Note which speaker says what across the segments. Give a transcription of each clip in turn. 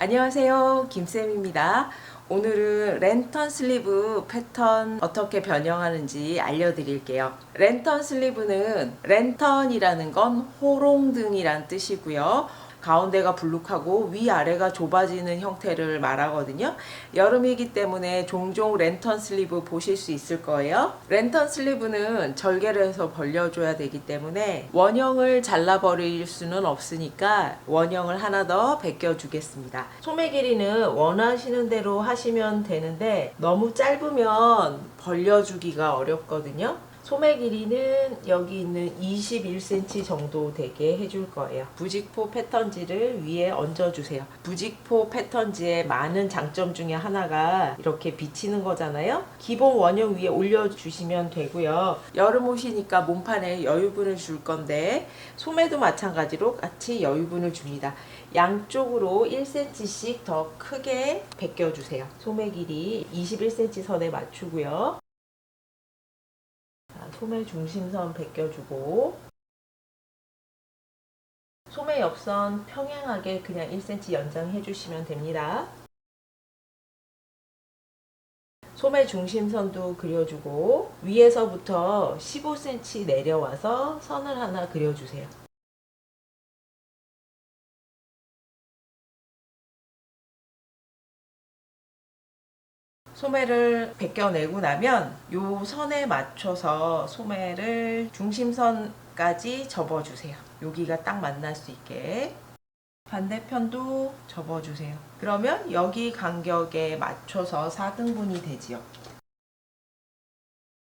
Speaker 1: 안녕하세요, 김쌤입니다. 오늘은 랜턴 슬리브 패턴 어떻게 변형하는지 알려드릴게요. 랜턴 슬리브는 랜턴이라는 건 호롱등이란 뜻이고요. 가운데가 불룩하고 위아래가 좁아지는 형태를 말하거든요. 여름이기 때문에 종종 랜턴 슬리브 보실 수 있을 거예요. 랜턴 슬리브는 절개를 해서 벌려줘야 되기 때문에 원형을 잘라버릴 수는 없으니까 원형을 하나 더 벗겨주겠습니다. 소매 길이는 원하시는 대로 하시면 되는데 너무 짧으면 벌려주기가 어렵거든요. 소매 길이는 여기 있는 21cm 정도 되게 해줄 거예요. 부직포 패턴지를 위에 얹어주세요. 부직포 패턴지의 많은 장점 중에 하나가 이렇게 비치는 거잖아요. 기본 원형 위에 올려주시면 되고요. 여름 옷이니까 몸판에 여유분을 줄 건데 소매도 마찬가지로 같이 여유분을 줍니다. 양쪽으로 1cm씩 더 크게 벗겨주세요. 소매 길이 21cm 선에 맞추고요. 소매 중심선 벗겨주고 소매 옆선 평행하게 그냥 1cm 연장해 주시면 됩니다. 소매 중심선도 그려주고 위에서부터 15cm 내려와서 선을 하나 그려주세요. 소매를 벗겨내고 나면 요 선에 맞춰서 소매를 중심선까지 접어주세요. 여기가 딱 만날 수 있게. 반대편도 접어주세요. 그러면 여기 간격에 맞춰서 4등분이 되지요.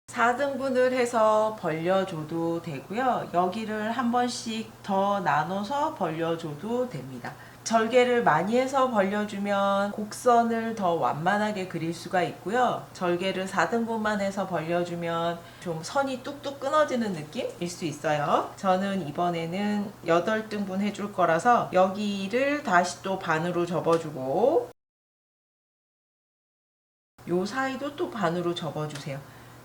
Speaker 1: 4등분을 해서 벌려줘도 되고요. 여기를 한 번씩 더 나눠서 벌려줘도 됩니다. 절개를 많이 해서 벌려주면 곡선을 더 완만하게 그릴 수가 있고요. 절개를 4등분만 해서 벌려주면 좀 선이 뚝뚝 끊어지는 느낌일 수 있어요. 저는 이번에는 8등분 해줄 거라서 여기를 다시 또 반으로 접어주고 요 사이도 또 반으로 접어주세요.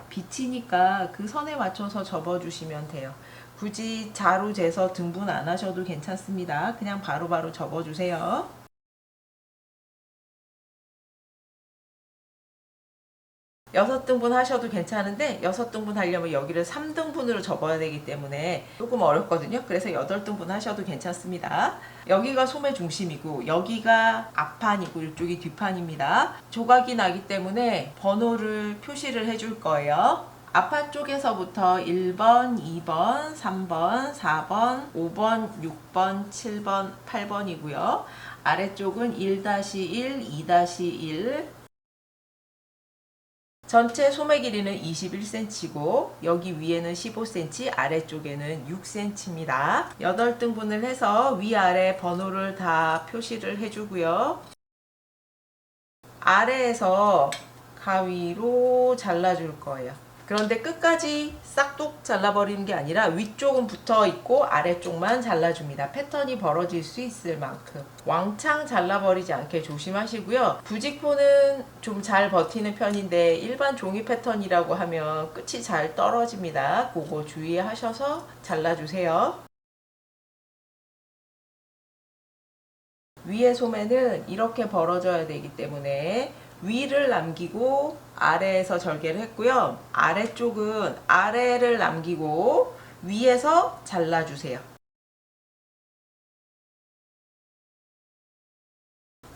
Speaker 1: 비치니까 그 선에 맞춰서 접어주시면 돼요. 굳이 자로 재서 등분 안 하셔도 괜찮습니다. 그냥 바로바로 접어주세요. 6등분 하셔도 괜찮은데 6등분 하려면 여기를 3등분으로 접어야 되기 때문에 조금 어렵거든요. 그래서 8등분 하셔도 괜찮습니다. 여기가 소매 중심이고 여기가 앞판이고 이쪽이 뒷판입니다. 조각이 나기 때문에 번호를 표시를 해줄 거예요. 앞판 쪽에서부터 1번, 2번, 3번, 4번, 5번, 6번, 7번, 8번이고요. 아래쪽은 1-1, 2-1, 전체 소매 길이는 21cm고 여기 위에는 15cm, 아래쪽에는 6cm입니다. 8등분을 해서 위아래 번호를 다 표시를 해주고요. 아래에서 가위로 잘라줄 거예요. 그런데 끝까지 싹둑 잘라버리는 게 아니라 위쪽은 붙어 있고 아래쪽만 잘라줍니다. 패턴이 벌어질 수 있을 만큼. 왕창 잘라버리지 않게 조심하시고요. 부직포는 좀 잘 버티는 편인데 일반 종이 패턴이라고 하면 끝이 잘 떨어집니다. 그거 주의하셔서 잘라주세요. 위에 소매는 이렇게 벌어져야 되기 때문에 위를 남기고 아래에서 절개를 했고요. 아래쪽은 아래를 남기고 위에서 잘라주세요.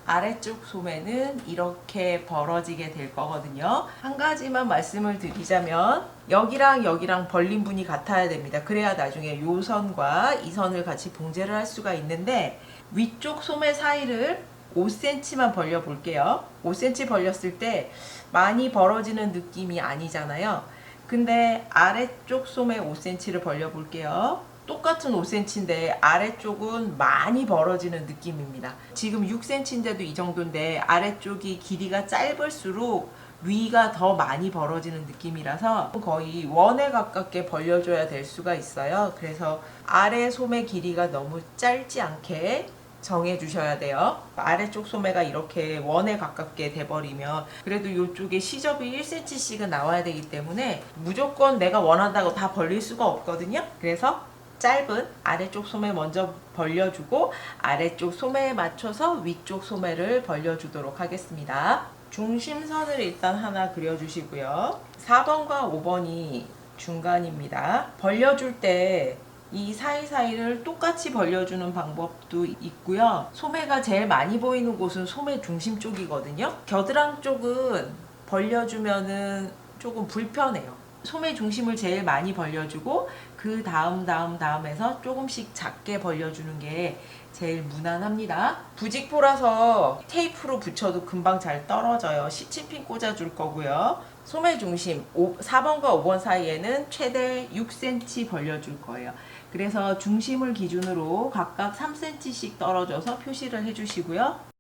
Speaker 1: 아래쪽 소매는 이렇게 벌어지게 될 거거든요. 한 가지만 말씀을 드리자면 여기랑 여기랑 벌린 분이 같아야 됩니다. 그래야 나중에 요 선과 이 선을 같이 봉제를 할 수가 있는데 위쪽 소매 사이를 5cm만 벌려 볼게요. 5cm 벌렸을 때 많이 벌어지는 느낌이 아니잖아요. 근데 아래쪽 소매 5cm를 벌려 볼게요. 똑같은 5cm인데 아래쪽은 많이 벌어지는 느낌입니다. 지금 6cm인데도 이 정도인데 아래쪽이 길이가 짧을수록 위가 더 많이 벌어지는 느낌이라서 거의 원에 가깝게 벌려줘야 될 수가 있어요. 그래서 아래 소매 길이가 너무 짧지 않게 정해주셔야 돼요. 아래쪽 소매가 이렇게 원에 가깝게 돼버리면 그래도 이쪽에 시접이 1cm씩은 나와야 되기 때문에 무조건 내가 원한다고 다 벌릴 수가 없거든요. 그래서 짧은 아래쪽 소매 먼저 벌려주고 아래쪽 소매에 맞춰서 위쪽 소매를 벌려주도록 하겠습니다. 중심선을 일단 하나 그려주시고요. 4번과 5번이 중간입니다. 벌려줄 때 이 사이사이를 똑같이 벌려주는 방법도 있고요. 소매가 제일 많이 보이는 곳은 소매 중심 쪽이거든요. 겨드랑 쪽은 벌려주면은 조금 불편해요. 소매 중심을 제일 많이 벌려주고 그 다음에서 조금씩 작게 벌려주는 게 제일 무난합니다. 부직포라서 테이프로 붙여도 금방 잘 떨어져요. 시침핀 꽂아줄 거고요. 소매 중심 4번과 5번 사이에는 최대 6cm 벌려줄 거예요. 그래서 중심을 기준으로 각각 3cm씩 떨어져서 표시를 해주시고요.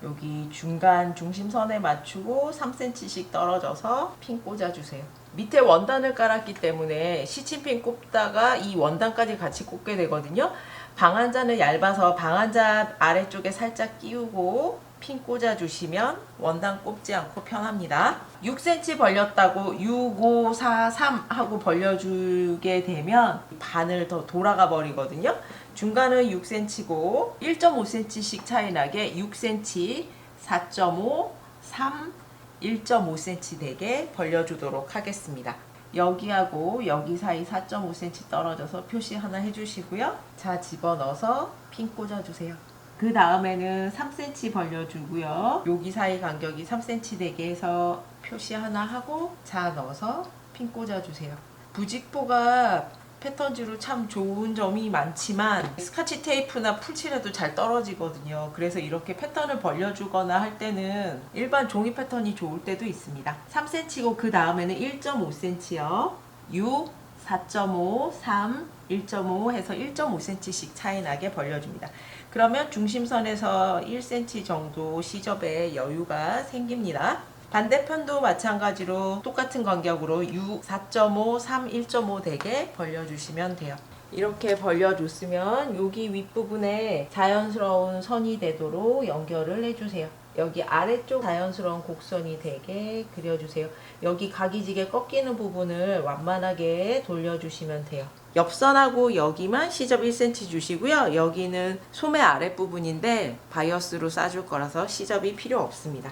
Speaker 1: 여기 중간 중심선에 맞추고 3cm씩 떨어져서 핀 꽂아주세요. 밑에 원단을 깔았기 때문에 시침핀 꼽다가 이 원단까지 같이 꽂게 되거든요. 방한자는 얇아서 방한자 아래쪽에 살짝 끼우고 핀 꽂아주시면 원단 꼽지 않고 편합니다. 6cm 벌렸다고 6, 5, 4, 3 하고 벌려주게 되면 반을 더 돌아가 버리거든요. 중간은 6cm고 1.5cm씩 차이 나게 6cm, 4.5, 3, 1.5cm 되게 벌려주도록 하겠습니다. 여기하고 여기 사이 4.5cm 떨어져서 표시 하나 해주시고요. 자, 집어넣어서 핀 꽂아주세요. 그 다음에는 3cm 벌려주고요. 여기 사이 간격이 3cm 되게 해서 표시 하나 하고 자 넣어서 핀 꽂아주세요. 부직포가 패턴지로 참 좋은 점이 많지만 스카치 테이프나 풀칠해도 잘 떨어지거든요. 그래서 이렇게 패턴을 벌려주거나 할 때는 일반 종이 패턴이 좋을 때도 있습니다. 3cm고 그 다음에는 1.5cm요. 6, 4.5, 3, 1.5 해서 1.5cm씩 차이 나게 벌려줍니다. 그러면 중심선에서 1cm 정도 시접에 여유가 생깁니다. 반대편도 마찬가지로 똑같은 간격으로 6, 4.5, 3, 1.5 되게 벌려주시면 돼요. 이렇게 벌려줬으면 여기 윗부분에 자연스러운 선이 되도록 연결을 해주세요. 여기 아래쪽 자연스러운 곡선이 되게 그려주세요. 여기 각이지게 꺾이는 부분을 완만하게 돌려주시면 돼요. 옆선하고 여기만 시접 1cm 주시고요. 여기는 소매 아랫부분인데 바이어스로 싸줄 거라서 시접이 필요 없습니다.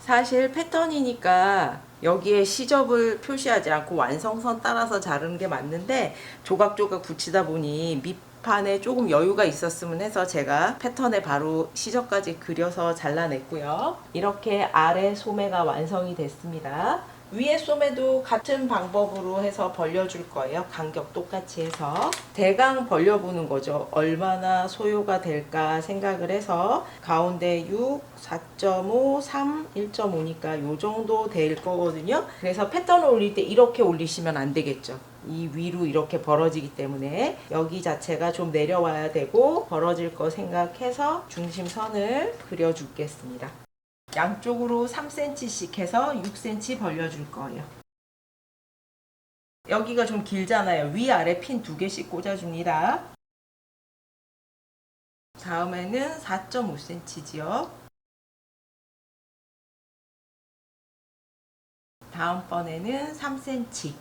Speaker 1: 사실 패턴이니까 여기에 시접을 표시하지 않고 완성선 따라서 자르는 게 맞는데 조각조각 붙이다 보니 밑판에 조금 여유가 있었으면 해서 제가 패턴에 바로 시접까지 그려서 잘라냈고요. 이렇게 아래 소매가 완성이 됐습니다. 위에 소매도 같은 방법으로 해서 벌려줄 거예요. 간격 똑같이 해서 대강 벌려보는 거죠. 얼마나 소요가 될까 생각을 해서 가운데 6, 4.5, 3, 1.5니까 요 정도 될 거거든요. 그래서 패턴을 올릴 때 이렇게 올리시면 안 되겠죠. 이 위로 이렇게 벌어지기 때문에 여기 자체가 좀 내려와야 되고 벌어질 거 생각해서 중심선을 그려주겠습니다. 양쪽으로 3cm씩 해서 6cm 벌려줄 거예요. 여기가 좀 길잖아요. 위아래 핀 2개씩 꽂아줍니다. 다음에는 4.5cm지요. 다음번에는 3cm.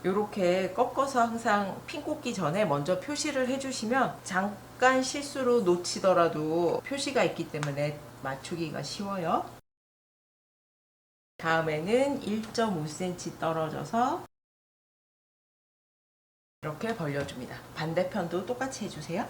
Speaker 1: 이렇게 꺾어서 항상 핀 꽂기 전에 먼저 표시를 해주시면 잠깐 실수로 놓치더라도 표시가 있기 때문에 맞추기가 쉬워요. 다음에는 1.5cm 떨어져서 이렇게 벌려줍니다. 반대편도 똑같이 해주세요.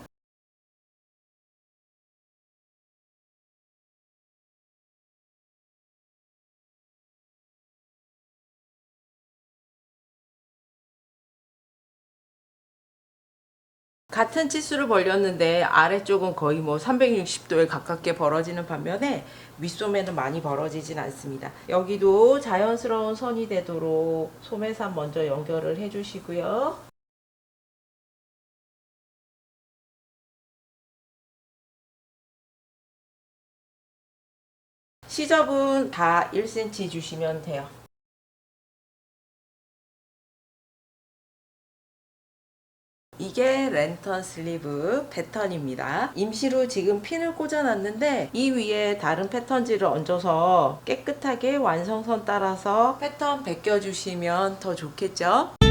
Speaker 1: 같은 치수를 벌렸는데 아래쪽은 거의 뭐 360도에 가깝게 벌어지는 반면에 윗소매는 많이 벌어지진 않습니다. 여기도 자연스러운 선이 되도록 소매산 먼저 연결을 해주시고요. 시접은 다 1cm 주시면 돼요. 이게 랜턴 슬리브 패턴입니다. 임시로 지금 핀을 꽂아놨는데 이 위에 다른 패턴지를 얹어서 깨끗하게 완성선 따라서 패턴 벗겨주시면 더 좋겠죠?